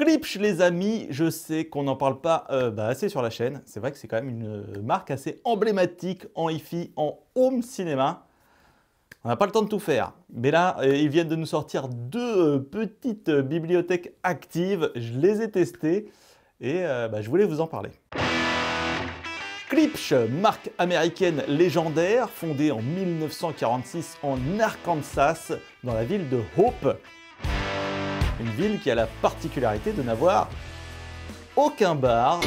Klipsch les amis, je sais qu'on n'en parle pas assez sur la chaîne. C'est vrai que c'est quand même une marque assez emblématique en hi-fi, en home cinéma. On n'a pas le temps de tout faire. Mais là, ils viennent de nous sortir deux petites bibliothèques actives. Je les ai testées et je voulais vous en parler. Klipsch, marque américaine légendaire, fondée en 1946 en Arkansas, dans la ville de Hope. Une ville qui a la particularité de n'avoir aucun bar.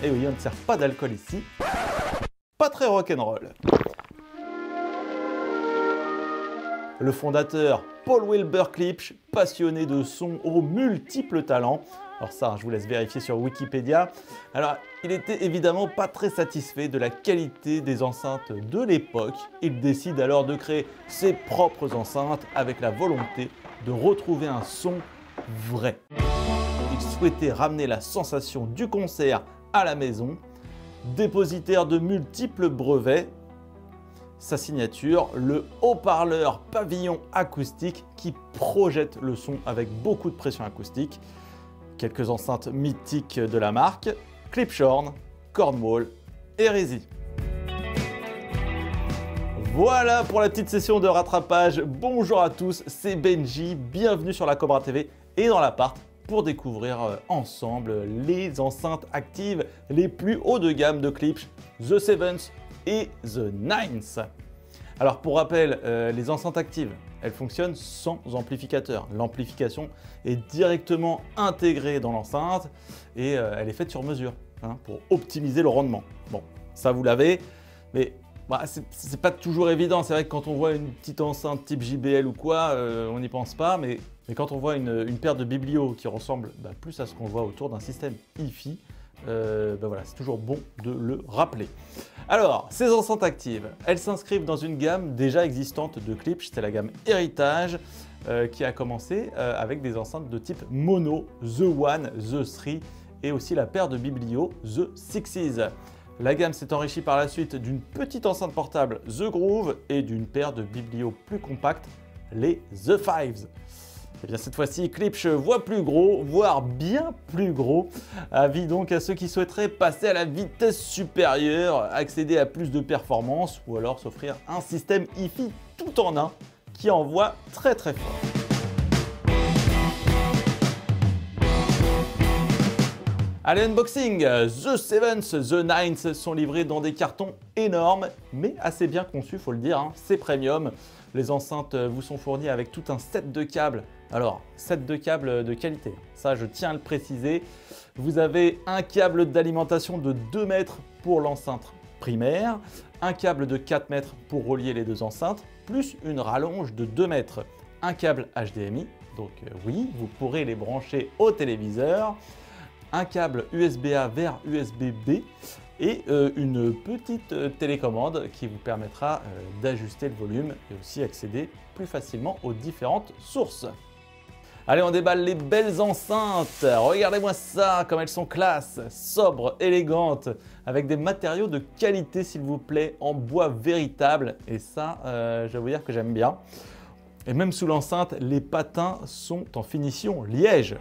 Et oui, on ne sert pas d'alcool ici. Pas très rock'n'roll. Le fondateur, Paul Wilbur Klipsch, passionné de son aux multiples talents. Alors ça, je vous laisse vérifier sur Wikipédia. Alors, il était évidemment pas très satisfait de la qualité des enceintes de l'époque. Il décide alors de créer ses propres enceintes avec la volonté de retrouver un son vrai. Il souhaitait ramener la sensation du concert à la maison. Dépositaire de multiples brevets, sa signature, le haut-parleur pavillon acoustique qui projette le son avec beaucoup de pression acoustique. Quelques enceintes mythiques de la marque, Klipschorn, Cornwall, Hérésie. Voilà pour la petite session de rattrapage. Bonjour à tous, c'est Benji, bienvenue sur la Cobra TV et dans l'appart pour découvrir ensemble les enceintes actives les plus hauts de gamme de Klipsch, The Sevens et The Nines. Alors pour rappel, les enceintes actives, elles fonctionnent sans amplificateur. L'amplification est directement intégrée dans l'enceinte et elle est faite sur mesure pour optimiser le rendement. Bon, ça vous l'avez, mais c'est pas toujours évident. C'est vrai que quand on voit une petite enceinte type JBL ou quoi, on n'y pense pas, mais quand on voit une paire de biblios qui ressemble plus à ce qu'on voit autour d'un système hi-fi, voilà, c'est toujours bon de le rappeler. Alors, ces enceintes actives, elles s'inscrivent dans une gamme déjà existante de Klipsch, c'est la gamme Héritage, qui a commencé avec des enceintes de type mono, The One, The Three, et aussi la paire de biblios, The Sixes. La gamme s'est enrichie par la suite d'une petite enceinte portable, The Groove, et d'une paire de biblios plus compactes, les The Fives. Et bien cette fois-ci, Klipsch voit plus gros, voire bien plus gros. Avis donc à ceux qui souhaiteraient passer à la vitesse supérieure, accéder à plus de performance ou alors s'offrir un système hi-fi tout en un qui envoie très très fort. Allez, unboxing. The Sevens, The Nines sont livrés dans des cartons énormes, mais assez bien conçus, faut le dire, c'est premium. Les enceintes vous sont fournies avec tout un set de câbles. Alors, set de câbles de qualité, ça je tiens à le préciser. Vous avez un câble d'alimentation de 2 mètres pour l'enceinte primaire, un câble de 4 mètres pour relier les deux enceintes, plus une rallonge de 2 mètres. Un câble HDMI, donc oui, vous pourrez les brancher au téléviseur. Un câble USB-A vers USB-B et une petite télécommande qui vous permettra d'ajuster le volume et aussi accéder plus facilement aux différentes sources. Allez, on déballe les belles enceintes. Regardez-moi ça, comme elles sont classe, sobres, élégantes, avec des matériaux de qualité s'il vous plaît, en bois véritable. Et ça, je vais vous dire que j'aime bien. Et même sous l'enceinte, les patins sont en finition liège.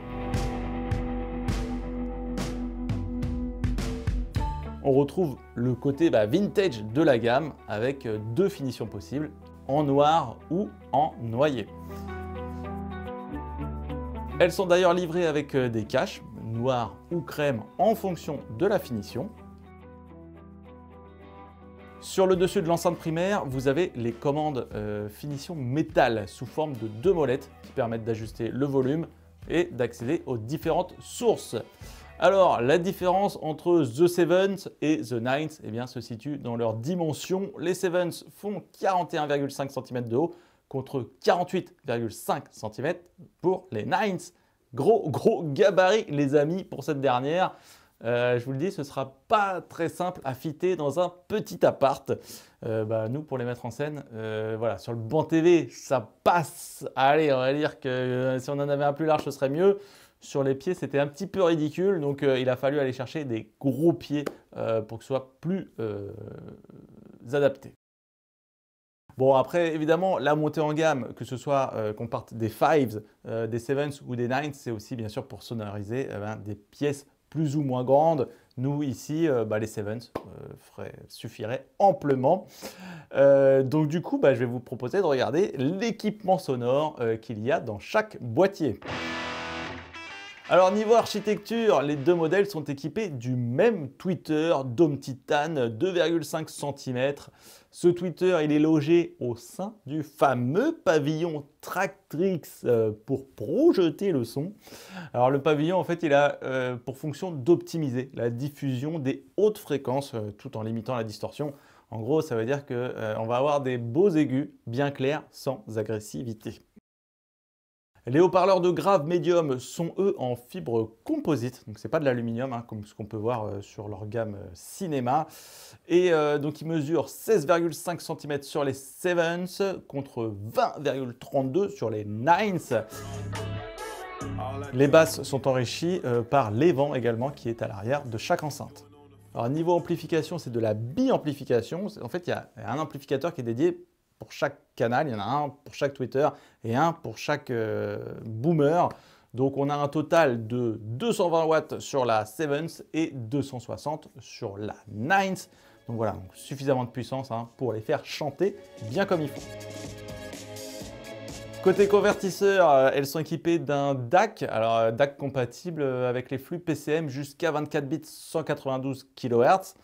On retrouve le côté vintage de la gamme avec deux finitions possibles, en noir ou en noyer. Elles sont d'ailleurs livrées avec des caches, noir ou crème en fonction de la finition. Sur le dessus de l'enceinte primaire, vous avez les commandes finition métal sous forme de 2 molettes qui permettent d'ajuster le volume et d'accéder aux différentes sources. Alors, la différence entre The Sevens et The Nines se situe dans leur dimension. Les Sevens font 41,5 cm de haut contre 48,5 cm pour les Nines. Gros gabarit les amis pour cette dernière. Je vous le dis, ce ne sera pas très simple à fitter dans un petit appart. Nous, pour les mettre en scène, voilà, sur le banc TV, ça passe. Allez, on va dire que si on en avait un plus large, ce serait mieux. Sur les pieds, c'était un petit peu ridicule, donc il a fallu aller chercher des gros pieds pour que ce soit plus adapté. Bon, après, évidemment, la montée en gamme, que ce soit qu'on parte des 5s, des 7s ou des 9s, c'est aussi bien sûr pour sonoriser des pièces plus ou moins grandes. Nous, ici, les 7s suffiraient amplement. Donc du coup, je vais vous proposer de regarder l'équipement sonore qu'il y a dans chaque boîtier. Alors niveau architecture, les deux modèles sont équipés du même tweeter Dome Titane 2,5 cm. Ce tweeter, il est logé au sein du fameux pavillon Tractrix pour projeter le son. Alors le pavillon, en fait, il a pour fonction d'optimiser la diffusion des hautes fréquences tout en limitant la distorsion. En gros, ça veut dire qu'on va avoir des beaux aigus bien clairs sans agressivité. Les haut-parleurs de grave médium sont eux en fibre composite, donc c'est pas de l'aluminium comme ce qu'on peut voir sur leur gamme cinéma. Et donc ils mesurent 16,5 cm sur les 7s contre 20,32 sur les 9s. Les basses sont enrichies par l'évent également qui est à l'arrière de chaque enceinte. Alors niveau amplification, c'est de la bi-amplification. En fait, il y a un amplificateur qui est dédié pour chaque canal, il y en a un pour chaque tweeter et un pour chaque boomer. Donc on a un total de 220 watts sur la 7s et 260 sur la 9s. Donc voilà, donc suffisamment de puissance pour les faire chanter bien comme il faut. Côté convertisseur, elles sont équipées d'un DAC, alors DAC compatible avec les flux PCM jusqu'à 24 bits 192 kHz.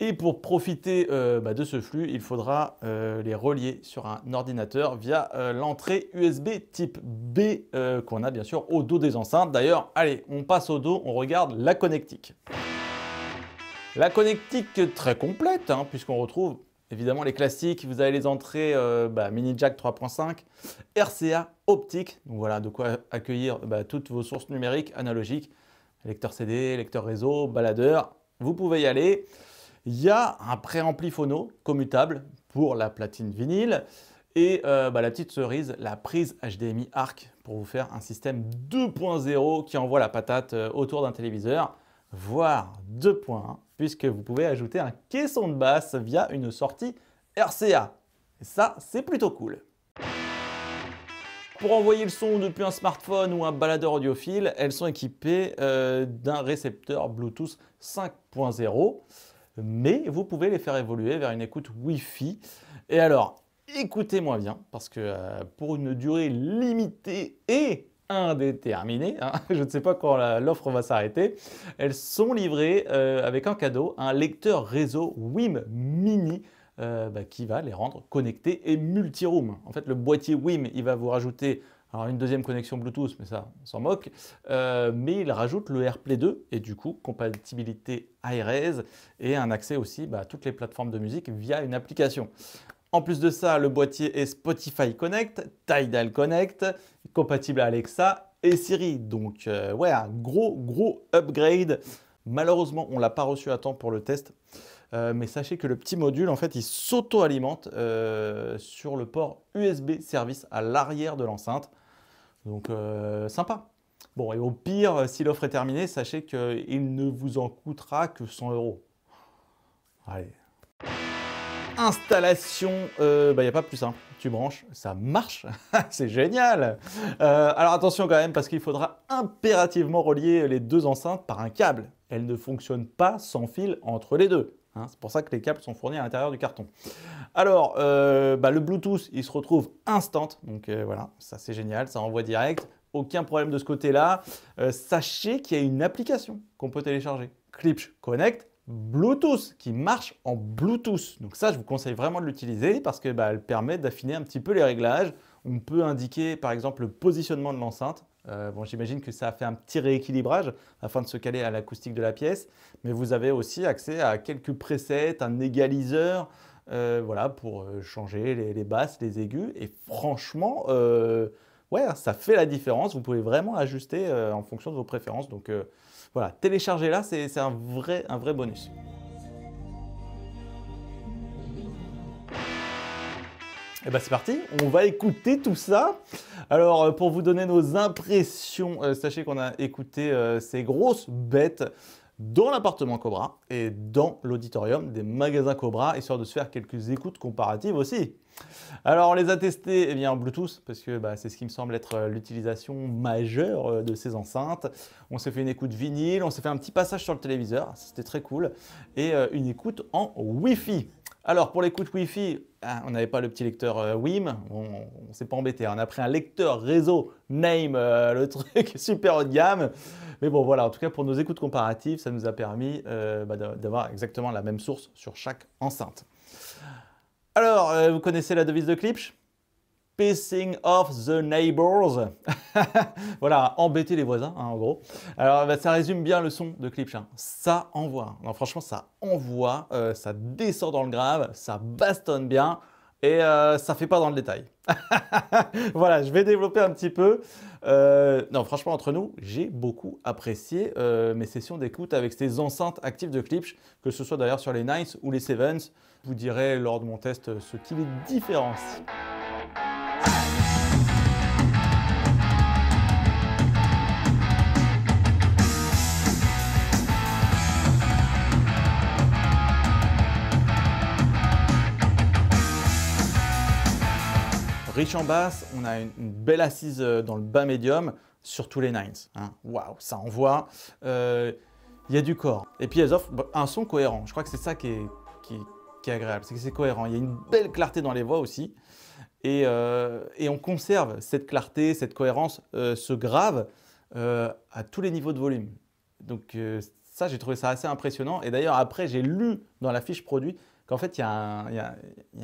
Et pour profiter de ce flux, il faudra les relier sur un ordinateur via l'entrée USB type B qu'on a bien sûr au dos des enceintes. D'ailleurs, allez, on passe au dos, on regarde la connectique. La connectique très complète, puisqu'on retrouve évidemment les classiques. Vous avez les entrées mini jack 3.5, RCA optique, donc voilà de quoi accueillir toutes vos sources numériques analogiques, lecteur CD, lecteur réseau, baladeur, vous pouvez y aller. Il y a un préampli phono commutable pour la platine vinyle et la petite cerise, la prise HDMI ARC pour vous faire un système 2.0 qui envoie la patate autour d'un téléviseur, voire 2.1 puisque vous pouvez ajouter un caisson de basse via une sortie RCA. Et ça, c'est plutôt cool. Pour envoyer le son depuis un smartphone ou un baladeur audiophile, elles sont équipées d'un récepteur Bluetooth 5.0. Mais vous pouvez les faire évoluer vers une écoute Wi-Fi. Et alors, écoutez-moi bien, parce que pour une durée limitée et indéterminée, je ne sais pas quand l'offre va s'arrêter, elles sont livrées avec un cadeau, un lecteur réseau WiM Mini qui va les rendre connectés et multi-room. En fait, le boîtier WiM, il va vous rajouter alors une deuxième connexion Bluetooth, mais ça, on s'en moque. Mais il rajoute le AirPlay 2 et du coup, compatibilité iRes et un accès aussi à toutes les plateformes de musique via une application. En plus de ça, le boîtier est Spotify Connect, Tidal Connect, compatible à Alexa et Siri. Donc, ouais, un gros upgrade. Malheureusement, on ne l'a pas reçu à temps pour le test. Mais sachez que le petit module, en fait, il s'auto-alimente sur le port USB service à l'arrière de l'enceinte. Donc, sympa. Bon, et au pire, si l'offre est terminée, sachez qu'il ne vous en coûtera que 100 €. Allez. Installation, y a pas plus simple. Tu branches, ça marche. C'est génial. Alors attention quand même, parce qu'il faudra impérativement relier les deux enceintes par un câble. Elles ne fonctionnent pas sans fil entre les deux. C'est pour ça que les câbles sont fournis à l'intérieur du carton. Alors, le Bluetooth, il se retrouve instant. Donc voilà, ça c'est génial, ça envoie direct. Aucun problème de ce côté-là. Sachez qu'il y a une application qu'on peut télécharger. Klipsch Connect Bluetooth, qui marche en Bluetooth. Donc ça, je vous conseille vraiment de l'utiliser parce que elle permet d'affiner un petit peu les réglages. On peut indiquer par exemple le positionnement de l'enceinte. J'imagine que ça a fait un petit rééquilibrage afin de se caler à l'acoustique de la pièce. Mais vous avez aussi accès à quelques presets, un égaliseur, pour changer les basses, les aigus. Et franchement, ça fait la différence. Vous pouvez vraiment ajuster en fonction de vos préférences. Donc voilà, télécharger-la, c'est un vrai bonus. Et c'est parti, on va écouter tout ça. Alors, pour vous donner nos impressions, sachez qu'on a écouté ces grosses bêtes. dans l'appartement Cobra et dans l'auditorium des magasins Cobra, histoire de se faire quelques écoutes comparatives aussi. Alors on les a testés eh bien, en Bluetooth, parce que c'est ce qui me semble être l'utilisation majeure de ces enceintes. On s'est fait une écoute vinyle, on s'est fait un petit passage sur le téléviseur, c'était très cool, et une écoute en Wi-Fi. Alors pour l'écoute Wi-Fi, on n'avait pas le petit lecteur WIM, on ne s'est pas embêté, on a pris un lecteur réseau Name, le truc super haut de gamme. Mais bon voilà, en tout cas pour nos écoutes comparatives, ça nous a permis d'avoir exactement la même source sur chaque enceinte. Alors, vous connaissez la devise de Klipsch? Pissing off the neighbors. Voilà, embêter les voisins, hein, en gros. Alors, ça résume bien le son de Klipsch. Hein. Ça envoie. Non, franchement, ça envoie. Ça descend dans le grave. Ça bastonne bien. Et ça fait pas dans le détail. Voilà, je vais développer un petit peu. Non, franchement, entre nous, j'ai beaucoup apprécié mes sessions d'écoute avec ces enceintes actives de Klipsch, que ce soit d'ailleurs sur les Nines ou les Sevens. Je vous dirai lors de mon test ce qui les différencie. Riche en basse, on a une belle assise dans le bas médium sur tous les Nines. Hein. Waouh, ça envoie. Il y a du corps. Et puis elles offrent un son cohérent. Je crois que c'est ça qui est agréable, c'est que c'est cohérent. Il y a une belle clarté dans les voix aussi. Et on conserve cette clarté, cette cohérence, ce grave à tous les niveaux de volume. Donc ça, j'ai trouvé ça assez impressionnant. Et d'ailleurs, après, j'ai lu dans la fiche produit qu'en fait, il y a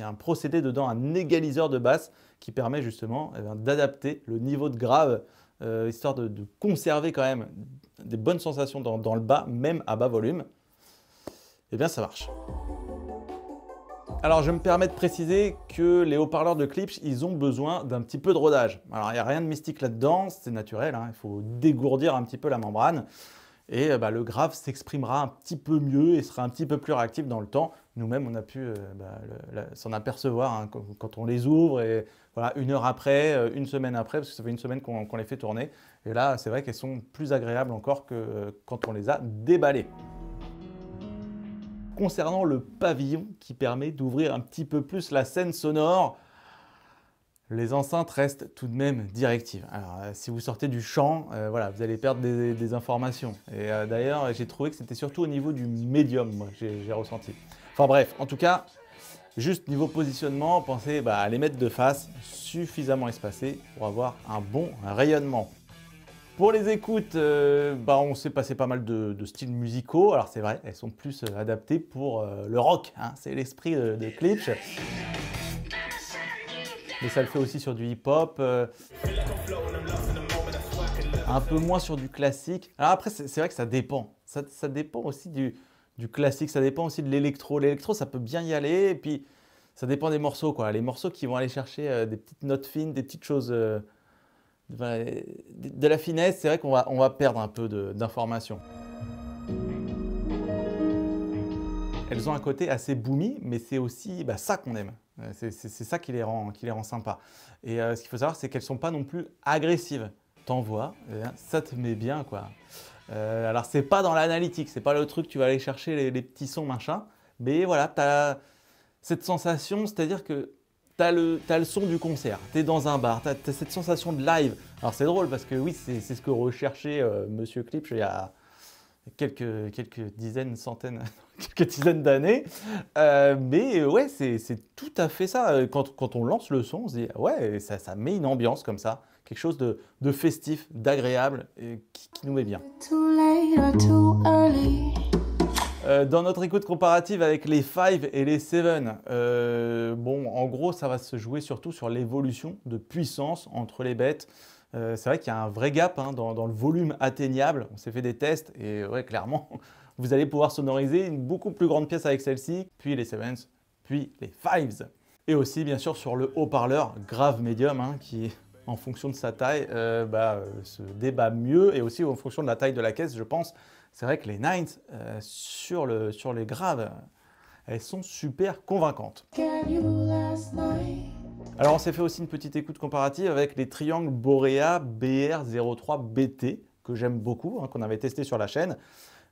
un procédé dedans, un égaliseur de basse qui permet justement d'adapter le niveau de grave, histoire de conserver quand même des bonnes sensations dans le bas, même à bas volume. Eh bien, ça marche. Alors, je me permets de préciser que les haut-parleurs de Klipsch, ils ont besoin d'un petit peu de rodage. Alors, il n'y a rien de mystique là-dedans, c'est naturel, hein, il faut dégourdir un petit peu la membrane. Et le grave s'exprimera un petit peu mieux et sera un petit peu plus réactif dans le temps. Nous-mêmes, on a pu s'en apercevoir hein, quand on les ouvre et voilà, une heure après, une semaine après, parce que ça fait une semaine qu'on les fait tourner. Et là, c'est vrai qu'elles sont plus agréables encore que quand on les a déballées. Concernant le pavillon qui permet d'ouvrir un petit peu plus la scène sonore, les enceintes restent tout de même directives. Alors, si vous sortez du champ, voilà, vous allez perdre des informations. Et d'ailleurs, j'ai trouvé que c'était surtout au niveau du médium, moi, j'ai ressenti. Enfin bref, en tout cas, juste niveau positionnement, pensez à les mettre de face, suffisamment espacés pour avoir un bon rayonnement. Pour les écoutes, on s'est passé pas mal de styles musicaux. Alors c'est vrai, elles sont plus adaptées pour le rock. Hein, c'est l'esprit de Klipsch. Mais ça le fait aussi sur du hip-hop, un peu moins sur du classique. Alors après, c'est vrai que ça dépend. Ça dépend aussi du classique, ça dépend aussi de l'électro. L'électro, ça peut bien y aller, et puis ça dépend des morceaux, quoi. Les morceaux qui vont aller chercher des petites notes fines, des petites choses, de la finesse, c'est vrai qu'on va perdre un peu d'informations. Elles ont un côté assez boomy, mais c'est aussi ça qu'on aime. C'est ça qui les rend sympas. Et ce qu'il faut savoir, c'est qu'elles ne sont pas non plus agressives. T'envoies, ça te met bien, quoi. Alors, c'est pas dans l'analytique, c'est pas le truc, tu vas aller chercher les petits sons, machin. Mais voilà, tu as cette sensation, c'est-à-dire que tu as le son du concert. Tu es dans un bar, tu as cette sensation de live. Alors, c'est drôle parce que oui, c'est ce que recherchait Monsieur Klipsch il y a quelques dizaines, centaines, quelques dizaines d'années. Mais ouais, c'est tout à fait ça. Quand on lance le son, on se dit, ouais, ça met une ambiance comme ça. Quelque chose de festif, d'agréable, qui nous met bien. Dans notre écoute comparative avec les 5 et les 7, en gros, ça va se jouer surtout sur l'évolution de puissance entre les bêtes. C'est vrai qu'il y a un vrai gap dans le volume atteignable. On s'est fait des tests et ouais, clairement, vous allez pouvoir sonoriser une beaucoup plus grande pièce avec celle-ci, puis les 7s, puis les 5s. Et aussi, bien sûr, sur le haut-parleur grave médium, qui, en fonction de sa taille, se débat mieux, et aussi en fonction de la taille de la caisse, je pense. C'est vrai que les 9s, sur les graves, elles sont super convaincantes. Alors on s'est fait aussi une petite écoute comparative avec les triangles Borea BR03BT, que j'aime beaucoup, qu'on avait testé sur la chaîne.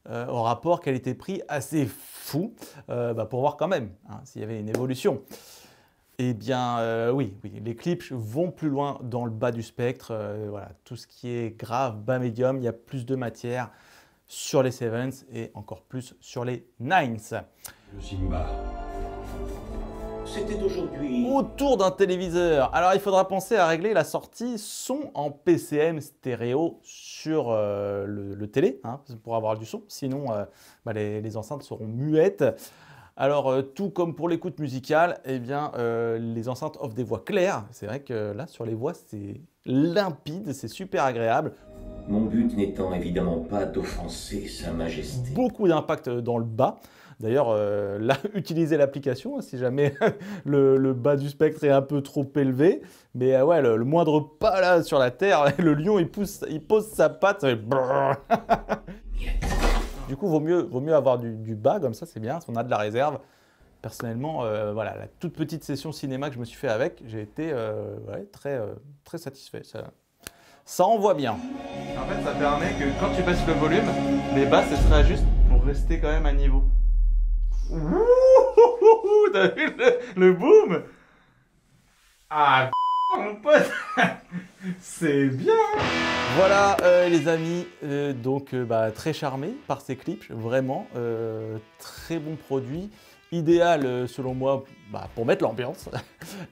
au rapport qualité-prix assez fou, pour voir quand même hein, s'il y avait une évolution. Eh bien, oui, les Klipsch vont plus loin dans le bas du spectre. Voilà, tout ce qui est grave, bas, médium, il y a plus de matière sur les Sevens et encore plus sur les Nines. Le Simba. C'était aujourd'hui. Autour d'un téléviseur. Alors, il faudra penser à régler la sortie son en PCM stéréo sur le télé hein, pour avoir du son. Sinon, les enceintes seront muettes. Alors, tout comme pour l'écoute musicale, eh bien, les enceintes offrent des voix claires. C'est vrai que là, sur les voix, c'est limpide, c'est super agréable. Mon but n'étant évidemment pas d'offenser Sa Majesté. Beaucoup d'impact dans le bas. D'ailleurs, là, utilisez l'application si jamais le bas du spectre est un peu trop élevé. Mais ouais, le moindre pas là sur la terre, le lion, il pose sa patte. Ça fait brrr. Du coup, vaut mieux avoir du bas, comme ça, c'est bien, si on a de la réserve. Personnellement, voilà, la toute petite session cinéma que je me suis fait avec, j'ai été très satisfait. Ça envoie bien. En fait, ça permet que quand tu baisses le volume, les basses, elles se réajustent pour rester quand même à niveau. Ouh, t'as vu le boom? Ah, mon pote, c'est bien. Voilà les amis, très charmé par ces Klipsch, vraiment très bon produit, idéal selon moi pour mettre l'ambiance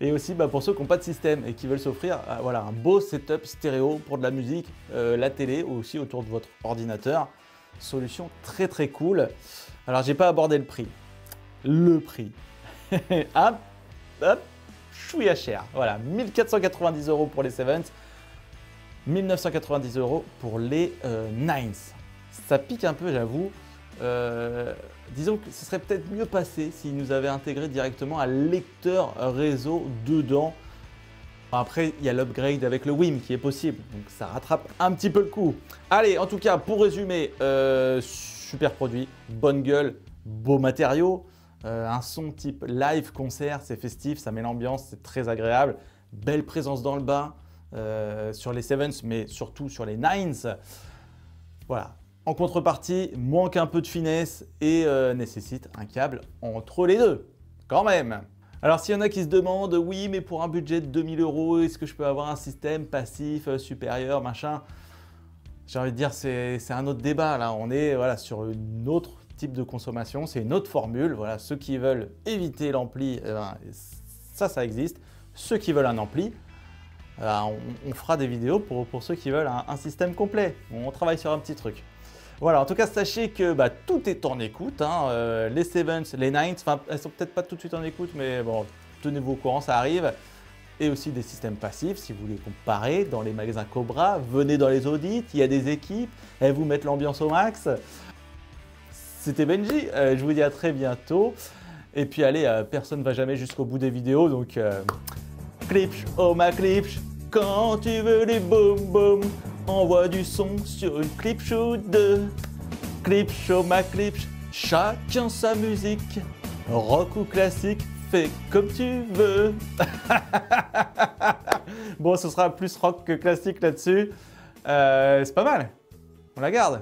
et aussi pour ceux qui n'ont pas de système et qui veulent s'offrir voilà, un beau setup stéréo pour de la musique, la télé ou aussi autour de votre ordinateur. Solution très très cool. Alors j'ai pas abordé le prix. Le prix, chouïa cher, voilà, 1490 € pour les Sevens, 1990 € pour les Nines. Ça pique un peu, j'avoue. Disons que ce serait peut-être mieux passé s'ils nous avaient intégré directement un lecteur réseau dedans. Après, il y a l'upgrade avec le WIM qui est possible, donc ça rattrape un petit peu le coup. Allez, en tout cas, pour résumer, super produit, bonne gueule, beau matériau. Un son type live concert, c'est festif, ça met l'ambiance, c'est très agréable. Belle présence dans le bas sur les Sevens, mais surtout sur les Nines. Voilà. En contrepartie, manque un peu de finesse et nécessite un câble entre les deux, quand même. Alors s'il y en a qui se demandent, oui, mais pour un budget de 2000 €, est-ce que je peux avoir un système passif supérieur, machin? J'ai envie de dire, c'est un autre débat. Là, on est voilà, sur une autre type de consommation, c'est une autre formule. Voilà, ceux qui veulent éviter l'ampli, ça existe. Ceux qui veulent un ampli, on fera des vidéos pour ceux qui veulent un système complet. On travaille sur un petit truc. Voilà, en tout cas, sachez que tout est en écoute. Hein, les Sevens, les Nines, elles sont peut-être pas tout de suite en écoute, mais bon, tenez-vous au courant, ça arrive. Et aussi des systèmes passifs, si vous voulez comparer, dans les magasins Cobra, venez dans les audits, il y a des équipes, elles vous mettent l'ambiance au max. C'était Benji, je vous dis à très bientôt. Et puis allez, personne ne va jamais jusqu'au bout des vidéos, donc Klipsch, oh ma Klipsch, quand tu veux les boum boum, envoie du son sur une Klipsch ou deux. Klipsch, oh ma Klipsch, chacun sa musique, rock ou classique, fais comme tu veux. Bon, ce sera plus rock que classique là-dessus. C'est pas mal. On la garde.